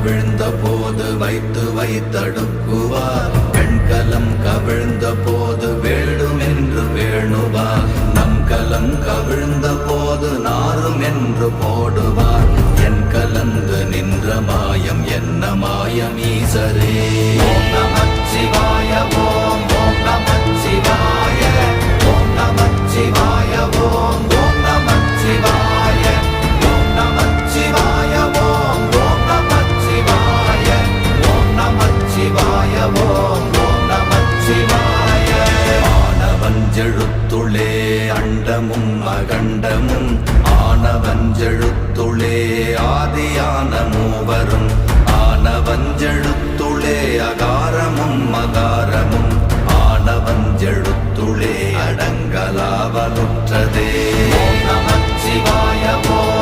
கவிழ்ந்த போது வைத்து வைத்தடுக்குவார் வெண்கலம் கவிழ்ந்த போது வேண்டுமென்று வேணுவார் நம் கலம் கவிழ்ந்த போது நாரும் என்று போடுவார் என் கலந்து நின்ற மாயம் என்ன மாயம் ஈசரே ஓம் நமச்சிவாய ஓம் ஓம் நமச்சிவாய ஓம் நமச்சிவாய ஓம் ஓம் நமச்சிவாய ஓம் நமச்சிவாய ஓம் ஓம் நமச்சிவாய ஓம் நமச்சிவாய ஓம் ஓம் நமச்சிவாய ஆனவஞ்செழுத்துளே அண்டமும் அகண்டமும் ஆனவஞ்செழுத்துளே ஆதியான மூவரும் ஆனவஞ்செழுத்துளே அகாரமும் மகாரமும் ஆனவஞ்செழுத்துளே அடங்கலாவலுற்றதே ஓம் நமச்சிவாய ஓம்